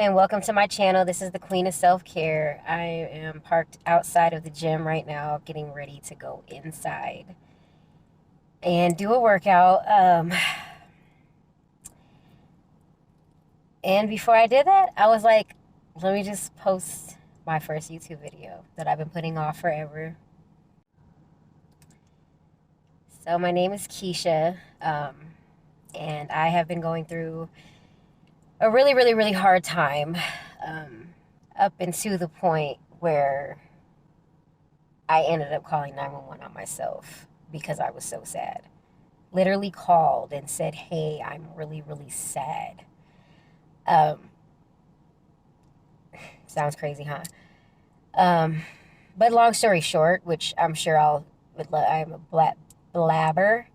and welcome to my channel. This is the Queen of Self-Care. I am parked outside of the gym right now, getting ready to go inside and do a workout. And before I did that, I was like, let me just post my first YouTube video that I've been putting off forever. So my name is Keisha, and I have been going through a really hard time, up into the point where I ended up calling 911 on myself because I was so sad. Literally called and said, hey, I'm really sad. Sounds crazy, huh? But long story short, which I'm sure I'm a blabber.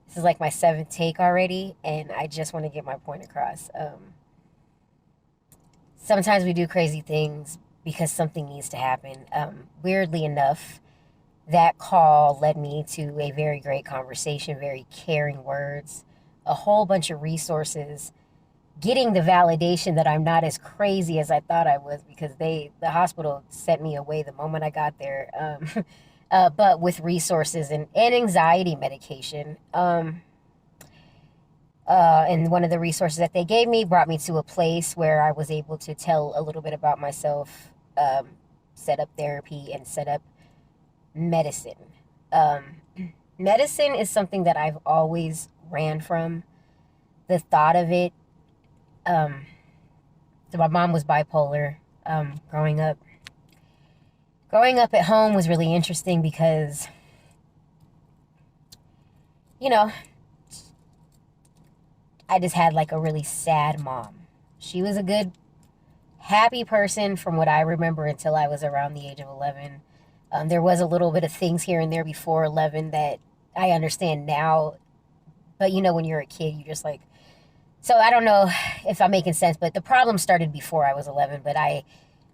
This is like my 7th take already, and I just want to get my point across. Sometimes we do crazy things because something needs to happen. Weirdly enough, that call led me to a very great conversation, very caring words, a whole bunch of resources, getting the validation that I'm not as crazy as I thought I was, because the hospital sent me away the moment I got there. But with resources and anxiety medication. And one of the resources that they gave me brought me to a place where I was able to tell a little bit about myself, set up therapy, and set up medicine. Medicine is something that I've always ran from. The thought of it. So my mom was bipolar growing up. Growing up at home was really interesting because, I just had like a really sad mom. She was a good, happy person from what I remember until I was around the age of 11. There was a little bit of things here and there before 11 that I understand now. But when you're a kid, you just like... So I don't know if I'm making sense, but the problem started before I was 11. But I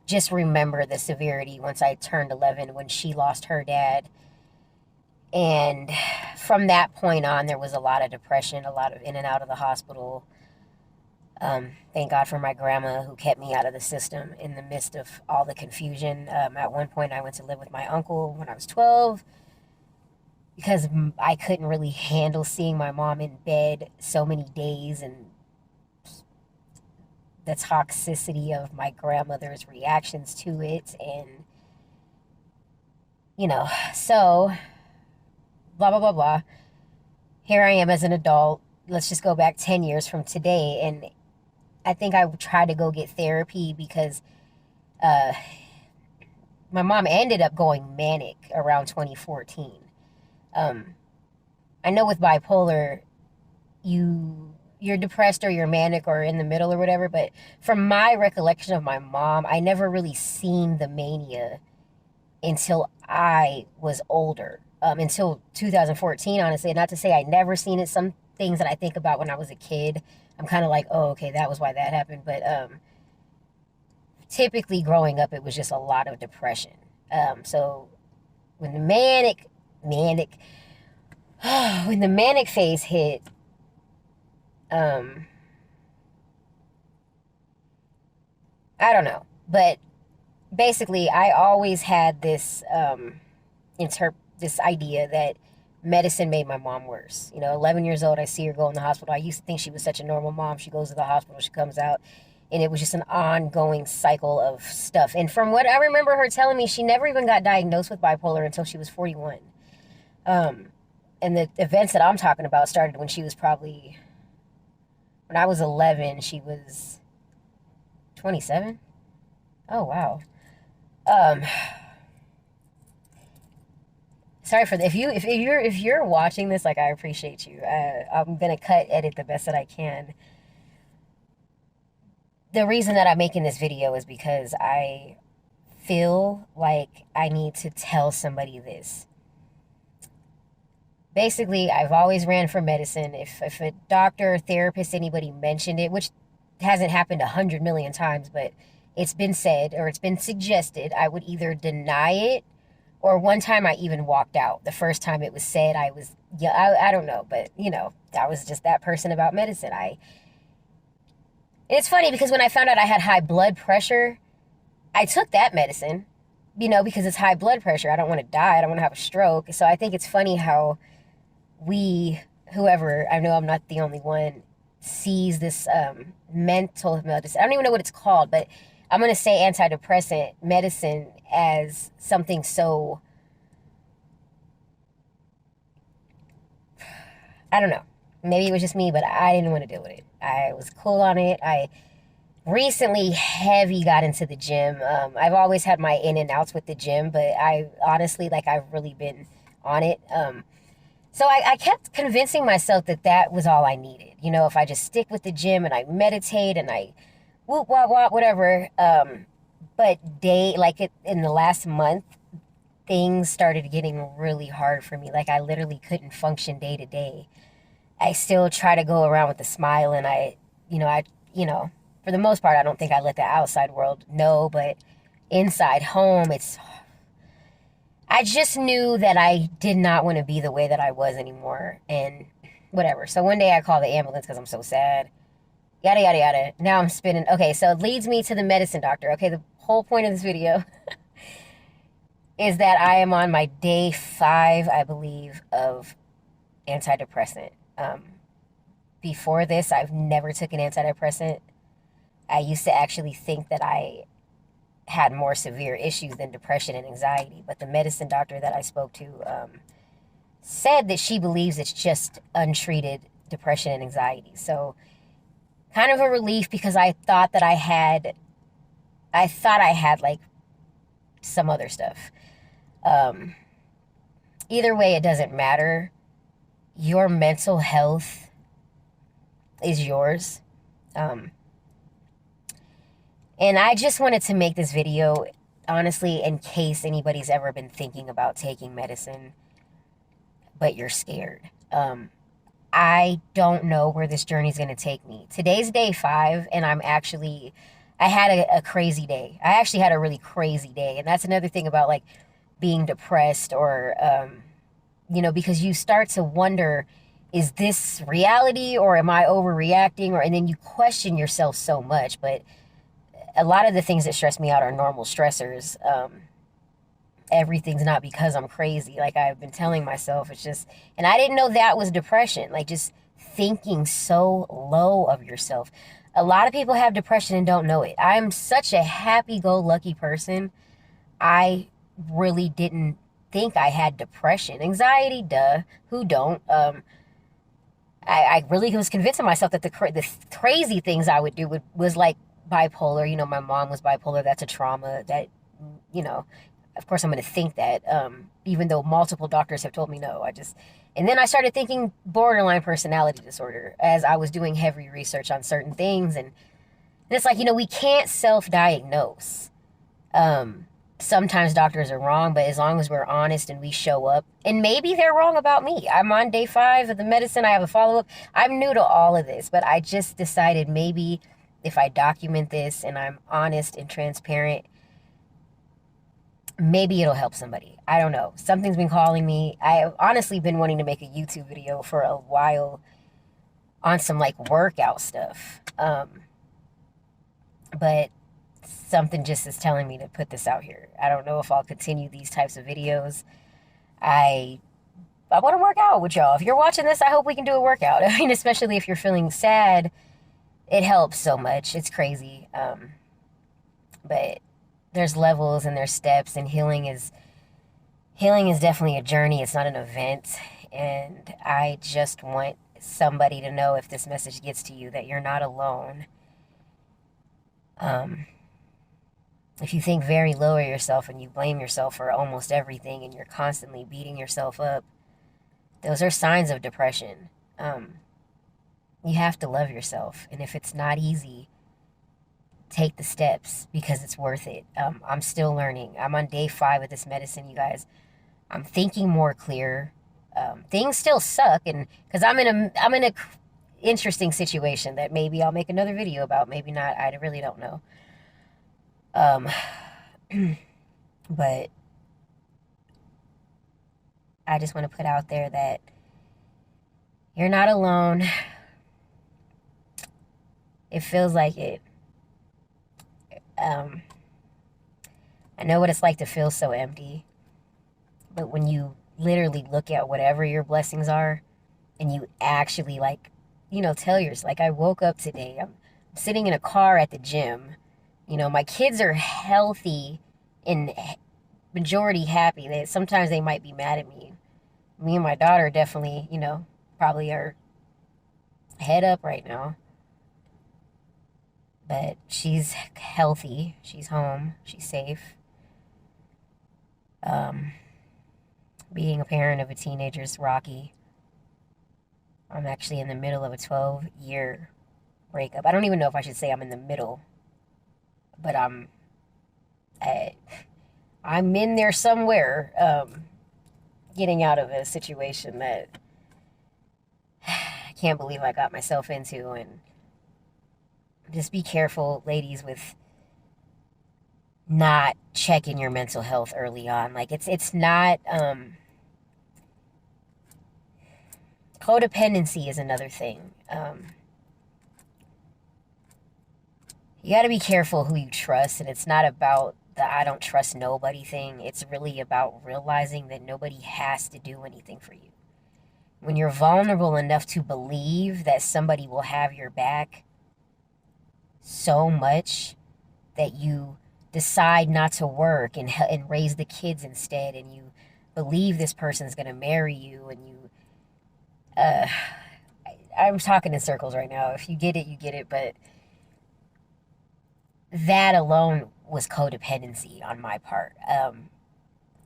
just remember the severity once I turned 11 when she lost her dad. And from that point on, there was a lot of depression, a lot of in and out of the hospital. Thank God for my grandma who kept me out of the system in the midst of all the confusion. At one point, I went to live with my uncle when I was 12 because I couldn't really handle seeing my mom in bed so many days and the toxicity of my grandmother's reactions to it. And, so... blah, blah, blah, blah. Here I am as an adult. Let's just go back 10 years from today. And I think I tried to go get therapy because my mom ended up going manic around 2014. I know with bipolar, you're depressed or you're manic or in the middle or whatever. But from my recollection of my mom, I never really seen the mania until I was older. Until 2014, honestly. Not to say I never seen it. Some things that I think about when I was a kid, I'm kind of like, oh, okay, that was why that happened. But typically growing up, it was just a lot of depression. So when the manic phase hit, I don't know. But basically, I always had this this idea that medicine made my mom worse. 11 years old, I see her go in the hospital. I used to think she was such a normal mom. She goes to the hospital, she comes out, and it was just an ongoing cycle of stuff. And from what I remember her telling me, she never even got diagnosed with bipolar until she was 41. And the events that I'm talking about started when she was probably... When I was 11, she was 27. Oh, wow. Sorry for that. If you're watching this, like, I appreciate you. I'm gonna edit the best that I can. The reason that I'm making this video is because I feel like I need to tell somebody this. Basically, I've always ran for medicine. If a doctor, therapist, anybody mentioned it, which hasn't happened 100 million times, but it's been said or it's been suggested, I would either deny it. Or one time I even walked out. The first time it was said, I don't know. But, I was just that person about medicine. And it's funny because when I found out I had high blood pressure, I took that medicine, because it's high blood pressure. I don't want to die. I don't want to have a stroke. So I think it's funny how whoever, I know I'm not the only one, sees this mental medicine. I don't even know what it's called, but I'm going to say antidepressant medicine as something so, I don't know. Maybe it was just me, but I didn't want to deal with it. I was cool on it. I recently heavy got into the gym. I've always had my in and outs with the gym, but I honestly, I've really been on it. So I kept convincing myself that that was all I needed. If I just stick with the gym and I meditate and I whoop, wop, wop, whatever. But in the last month, things started getting really hard for me. I literally couldn't function day to day. I still try to go around with a smile, and for the most part, I don't think I let the outside world know, but inside home, I just knew that I did not want to be the way that I was anymore, and whatever. So one day I called the ambulance because I'm so sad. Yada, yada, yada. Now I'm spinning. Okay, so it leads me to the medicine doctor. Okay, the whole point of this video is that I am on my day 5, I believe, of antidepressant. Before this, I've never took an antidepressant. I used to actually think that I had more severe issues than depression and anxiety, but the medicine doctor that I spoke to said that she believes it's just untreated depression and anxiety. So kind of a relief, because I thought I had some other stuff. Either way, it doesn't matter. Your mental health is yours. And I just wanted to make this video, honestly, in case anybody's ever been thinking about taking medicine, but you're scared. I don't know where this journey is going to take me. Today's day 5, and I had a crazy day. I actually had a really crazy day. And that's another thing about being depressed, or, because you start to wonder, is this reality or am I overreacting? And then you question yourself so much. But a lot of the things that stress me out are normal stressors. Everything's not because I'm crazy. Like I've been telling myself, it's just, and I didn't know that was depression. Just thinking so low of yourself. A lot of people have depression and don't know it. I'm such a happy-go-lucky person. I really didn't think I had depression. Anxiety, duh. Who don't? I really was convincing myself that the crazy things I would do was like bipolar. My mom was bipolar. That's a trauma that, of course I'm going to think that, even though multiple doctors have told me no. And then I started thinking borderline personality disorder as I was doing heavy research on certain things. And it's we can't self-diagnose. Sometimes doctors are wrong, but as long as we're honest and we show up, and maybe they're wrong about me. I'm on day 5 of the medicine. I have a follow-up. I'm new to all of this, but I just decided maybe if I document this and I'm honest and transparent, maybe it'll help somebody. I don't know. Something's been calling me. I've honestly been wanting to make a YouTube video for a while on some workout stuff. But something just is telling me to put this out here. I don't know if I'll continue these types of videos. I want to work out with y'all. If you're watching this, I hope we can do a workout. I mean, especially if you're feeling sad, it helps so much. It's crazy. But there's levels and there's steps, and healing is definitely a journey. It's not an event. And I just want somebody to know, if this message gets to you, that you're not alone. If you think very low of yourself and you blame yourself for almost everything and you're constantly beating yourself up, those are signs of depression. You have to love yourself. And if it's not easy, take the steps, because it's worth it. I'm still learning. I'm on day 5 of this medicine, you guys. I'm thinking more clear. Things still suck, and because I'm in a interesting situation that maybe I'll make another video about, maybe not. I really don't know. But I just want to put out there that you're not alone. It feels like it. Um, I know what it's like to feel so empty, but when you literally look at whatever your blessings are and you actually like, tell yourself, like, I woke up today, I'm sitting in a car at the gym, my kids are healthy and majority happy. Sometimes they might be mad at me. Me and my daughter definitely, probably are head up right now. But she's healthy. She's home. She's safe. Um, Being a parent of a teenager is rocky. I'm actually in the middle of a 12-year breakup. I don't even know if I should say I'm in the middle, but I, I'm in there somewhere, getting out of a situation that I can't believe I got myself into. And just be careful, ladies, with not checking your mental health early on. Like, it's not, codependency is another thing. You got to be careful who you trust, and it's not about the I don't trust nobody thing. It's really about realizing that nobody has to do anything for you. When you're vulnerable enough to believe that somebody will have your back so much that you decide not to work and raise the kids instead, and you believe this person's going to marry you, and uh, I'm talking in circles right now. If you get it, you get it, but that alone was codependency on my part.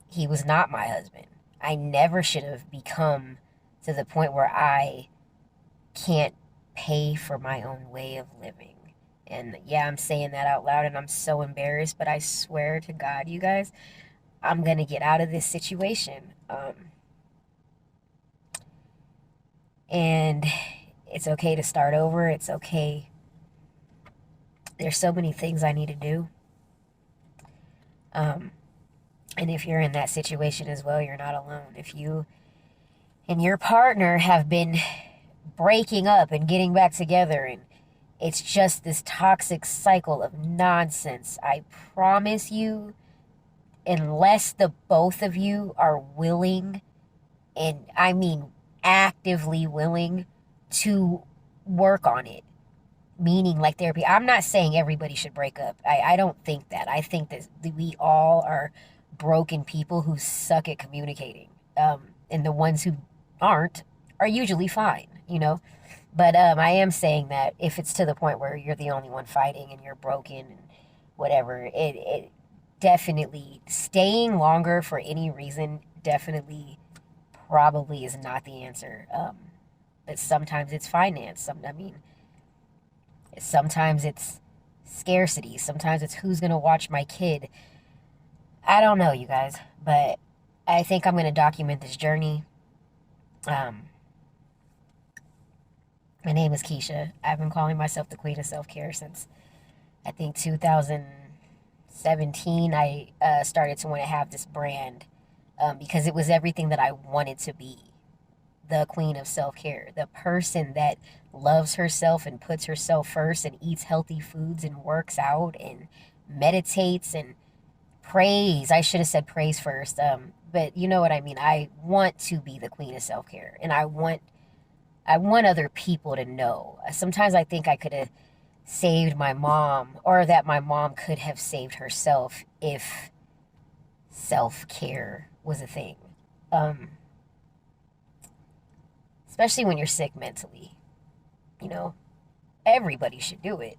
He was not my husband. I never should have become to the point where I can't pay for my own way of living. And yeah, I'm saying that out loud and I'm so embarrassed, but I swear to God, you guys, I'm going to get out of this situation. And it's okay to start over. It's okay. There's so many things I need to do. And if you're in that situation as well, you're not alone. If you and your partner have been breaking up and getting back together, and it's just this toxic cycle of nonsense, I promise you, unless the both of you are willing, and I mean actively willing, to work on it, meaning like therapy. I'm not saying everybody should break up. I don't think that. I think that we all are broken people who suck at communicating. And the ones who aren't are usually fine, But I am saying that if it's to the point where you're the only one fighting and you're broken and whatever, it definitely, staying longer for any reason definitely probably is not the answer. But sometimes it's finance. Sometimes it's scarcity. Sometimes it's who's going to watch my kid. I don't know, you guys, but I think I'm going to document this journey. My name is Keisha. I've been calling myself the Queen of Self-Care since, I think, 2017. I started to want to have this brand because it was everything that I wanted to be. The Queen of Self-Care. The person that loves herself and puts herself first and eats healthy foods and works out and meditates and prays. I should have said praise first. But you know what I mean. I want to be the Queen of Self-Care, and I want other people to know. Sometimes I think I could have saved my mom, or that my mom could have saved herself if self-care was a thing. Especially when you're sick mentally. Everybody should do it.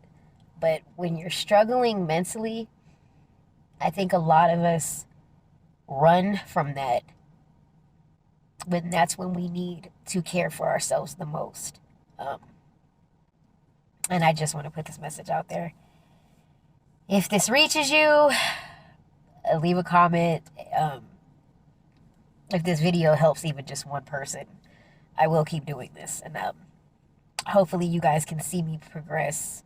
But when you're struggling mentally, I think a lot of us run from that. But that's when we need to care for ourselves the most. And I just want to put this message out there. If this reaches you, leave a comment. If this video helps even just one person, I will keep doing this. And hopefully you guys can see me progress.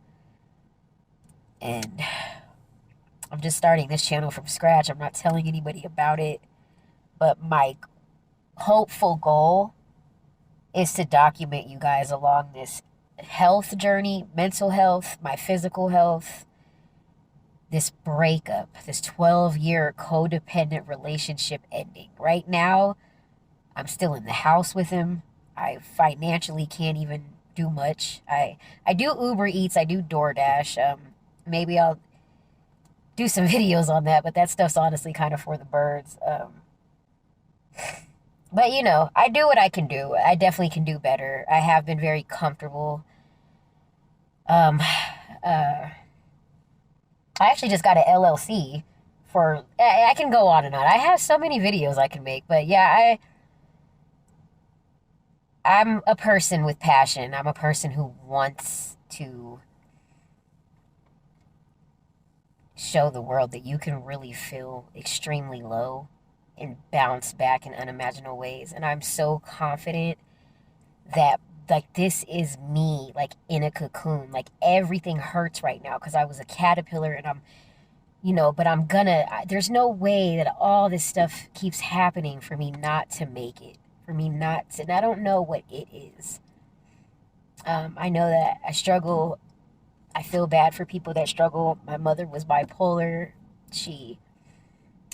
And I'm just starting this channel from scratch. I'm not telling anybody about it. But my hopeful goal is to document you guys along this health journey, mental health, my physical health, this breakup, this 12-year codependent relationship ending. Right now, I'm still in the house with him. I financially can't even do much. I do Uber Eats, I do DoorDash. Maybe I'll do some videos on that, but that stuff's honestly kind of for the birds. But you know, I do what I can do. I definitely can do better. I have been very comfortable. Um, uh, I actually just got an LLC for. I can go on and on. I have so many videos I can make, but yeah, I'm a person with passion. I'm a person who wants to show the world that you can really feel extremely low and bounce back in unimaginable ways. And I'm so confident that like this is me like in a cocoon. Like everything hurts right now because I was a caterpillar and I'm, you know, but there's no way that all this stuff keeps happening for me not to make it, for me not to, and I don't know what it is. I know that I struggle. I feel bad for people that struggle. My mother was bipolar. She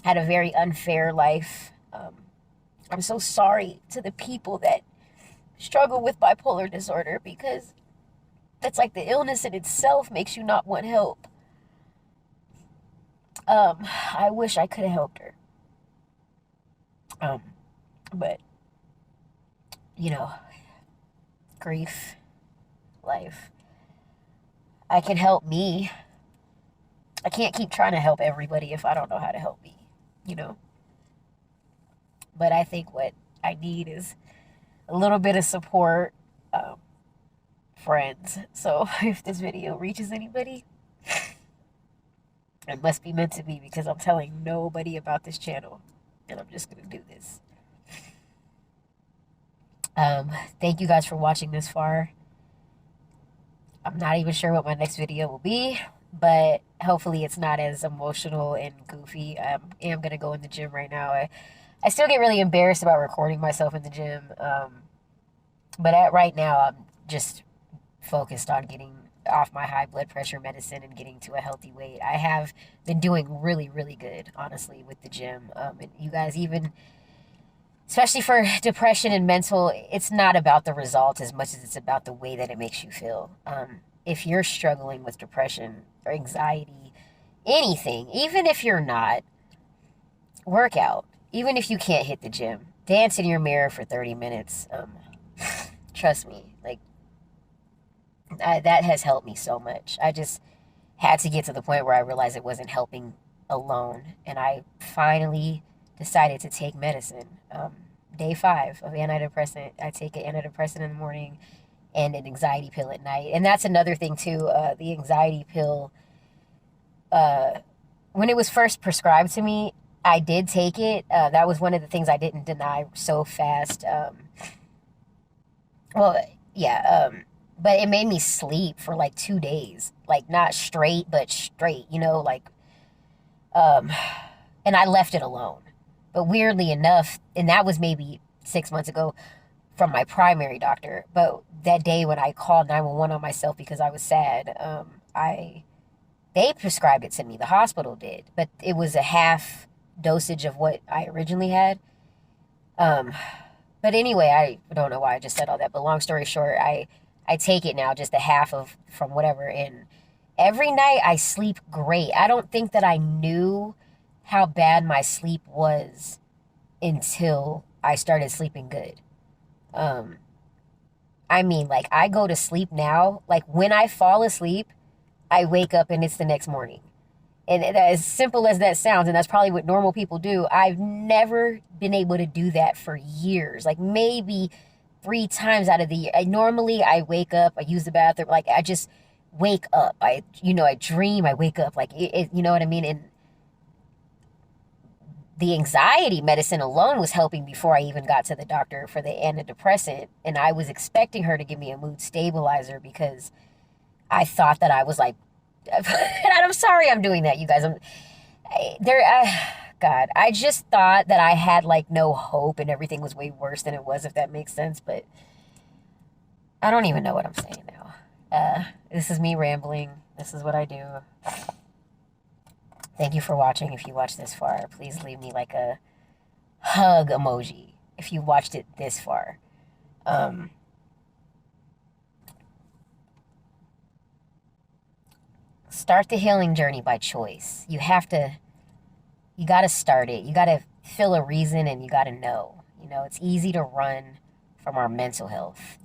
had a very unfair life. I'm so sorry to the people that struggle with bipolar disorder because that's like the illness in itself makes you not want help. I wish I could have helped her. But, you know, grief, life. I can help me. I can't keep trying to help everybody if I don't know how to help me, you know? But I think what I need is a little bit of support, friends. So if this video reaches anybody, it must be meant to be because I'm telling nobody about this channel. And I'm just going to do this. Thank you guys for watching this far. I'm not even sure what my next video will be, but hopefully it's not as emotional and goofy. I am going to go in the gym right now. I still get really embarrassed about recording myself in the gym. But right now, I'm just focused on getting off my high blood pressure medicine and getting to a healthy weight. I have been doing really, really good, honestly, with the gym. And you guys, even, especially for depression and mental, it's not about the results as much as it's about the way that it makes you feel. If you're struggling with depression or anxiety, anything, even if you're not, work out. Even if you can't hit the gym, dance in your mirror for 30 minutes. Trust me, like, that has helped me so much. I just had to get to the point where I realized it wasn't helping alone. And I finally decided to take medicine. Day 5 of antidepressant. I take an antidepressant in the morning and an anxiety pill at night. And that's another thing too. The anxiety pill, when it was first prescribed to me, I did take it. That was one of the things I didn't deny so fast. But it made me sleep for like 2 days. Like not straight, but straight, you know, like, and I left it alone. But weirdly enough, and that was maybe 6 months ago from my primary doctor. But that day when I called 911 on myself because I was sad, they prescribed it to me. The hospital did, but it was a half dosage of what I originally had. But anyway, I don't know why I just said all that. But long story short, I take it now, just a half of from whatever, and every night I sleep great. I don't think that I knew how bad my sleep was until I started sleeping good. I mean, like, I go to sleep now, like, when I fall asleep, I wake up and it's the next morning. And as simple as that sounds, and that's probably what normal people do, I've never been able to do that for years. Like, maybe 3 times out of the year. Normally, I wake up, I use the bathroom, like, I just wake up. I dream, I wake up, like, you know what I mean? And the anxiety medicine alone was helping before I even got to the doctor for the antidepressant. And I was expecting her to give me a mood stabilizer because I thought that I was like, and I'm sorry I'm doing that, you guys. God, I just thought that I had like no hope and everything was way worse than it was, if that makes sense. But I don't even know what I'm saying now. This is me rambling. This is what I do. Thank you for watching. If you watched this far, please leave me like a hug emoji if you watched it this far. Start the healing journey by choice. You got to start it. You got to feel a reason, and you got to know. It's easy to run from our mental health.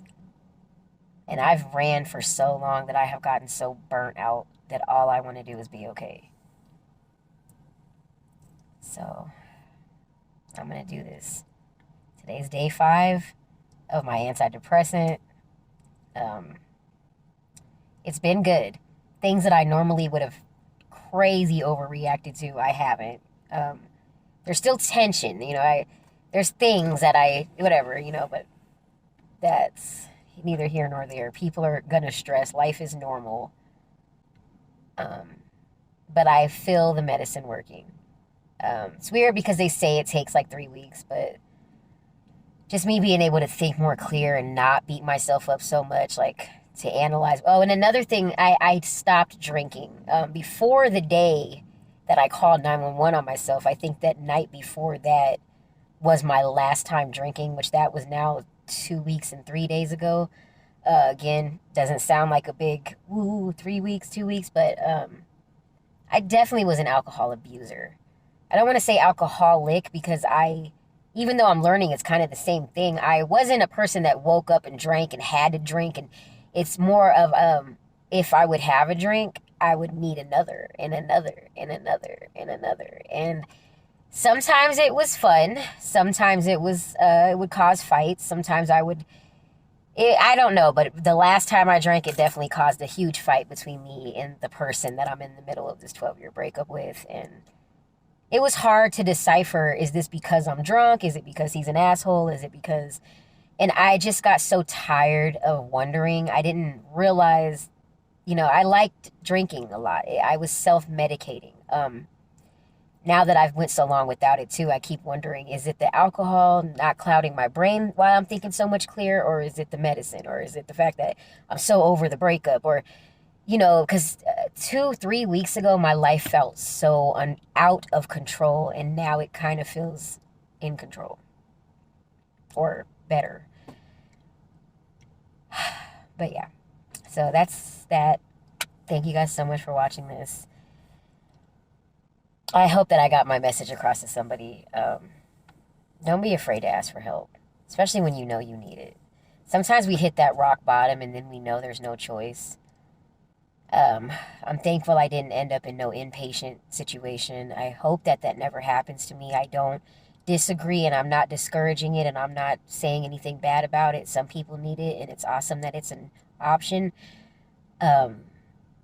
And I've ran for so long that I have gotten so burnt out that all I want to do is be okay. So I'm going to do this. Today's day 5 of my antidepressant. It's been good. Things that I normally would have crazy overreacted to, I haven't. There's still tension, there's things that whatever, but that's neither here nor there. People are gonna stress. Life is normal. But I feel the medicine working. It's weird because they say it takes like 3 weeks, but just me being able to think more clear and not beat myself up so much, like to analyze. Oh, and another thing, I stopped drinking. Before the day that I called 911 on myself, I think that night before that was my last time drinking, which that was now 2 weeks and 3 days ago. Again, doesn't sound like a big, 3 weeks, 2 weeks, but I definitely was an alcohol abuser. I don't want to say alcoholic because even though I'm learning it's kind of the same thing, I wasn't a person that woke up and drank and had to drink. And it's more of, if I would have a drink, I would need another and another and another and another. And sometimes it was fun. Sometimes it would cause fights. Sometimes I don't know, but the last time I drank, it definitely caused a huge fight between me and the person that I'm in the middle of this 12-year breakup with. And it was hard to decipher, is this because I'm drunk? Is it because he's an asshole? Is it because... And I just got so tired of wondering. I didn't realize, I liked drinking a lot. I was self-medicating. Now that I've went so long without it too, I keep wondering, is it the alcohol not clouding my brain while I'm thinking so much clearer? Or is it the medicine? Or is it the fact that I'm so over the breakup? Or, because 2-3 weeks ago, my life felt so out of control. And now it kind of feels in control. Or better. But yeah, so that's that. Thank you guys so much for watching this. I hope that I got my message across to somebody. Don't be afraid to ask for help, especially when you know you need it. Sometimes we hit that rock bottom and then we know there's no choice. I'm thankful I didn't end up in no inpatient situation. I hope that never happens to me. I don't disagree, and I'm not discouraging it, and I'm not saying anything bad about it. Some people need it, and it's awesome that it's an option. But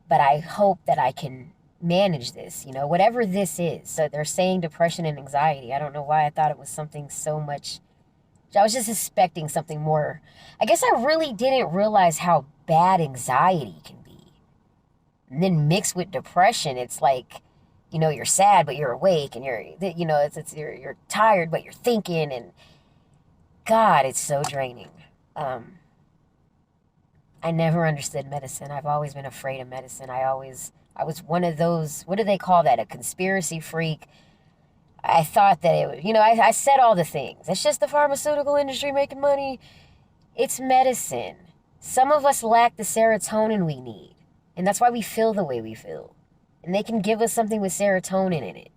I hope that I can manage this, whatever this is. So they're saying depression and anxiety. I don't know why I thought it was something so much. I was just expecting something more. I guess I really didn't realize how bad anxiety can be. And then mixed with depression, it's like, you're sad, but you're awake, and you're tired, but you're thinking, and God, it's so draining. I never understood medicine. I've always been afraid of medicine. I was one of those, what do they call that? A conspiracy freak. I thought that it was, I said all the things. It's just the pharmaceutical industry making money. It's medicine. Some of us lack the serotonin we need, and that's why we feel the way we feel. And they can give us something with serotonin in it.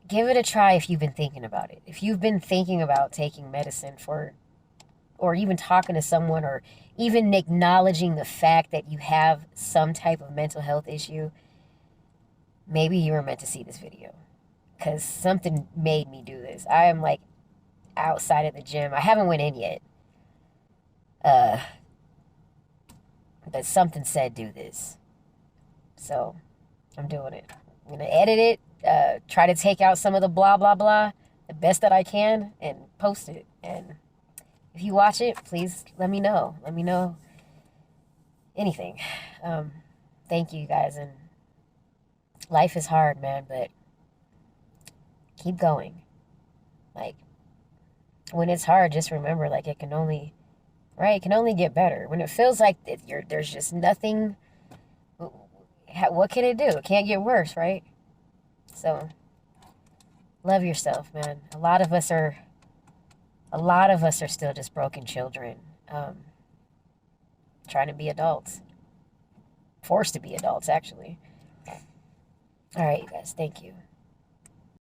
Give it a try if you've been thinking about it. If you've been thinking about taking medicine or even talking to someone, or even acknowledging the fact that you have some type of mental health issue, maybe you were meant to see this video. Because something made me do this. I am like outside of the gym. I haven't went in yet. But something said do this. So, I'm doing it. I'm going to edit it, try to take out some of the blah, blah, blah, the best that I can, and post it. And if you watch it, please let me know. Let me know anything. Thank you, guys. And life is hard, man, but keep going. Like, when it's hard, just remember, like, it can only right? It can only get better. When it feels like there's just nothing, what can it do? It can't get worse, right? So, love yourself, man. A lot of us are still just broken children, trying to be adults. Forced to be adults, actually. All right, you guys. Thank you.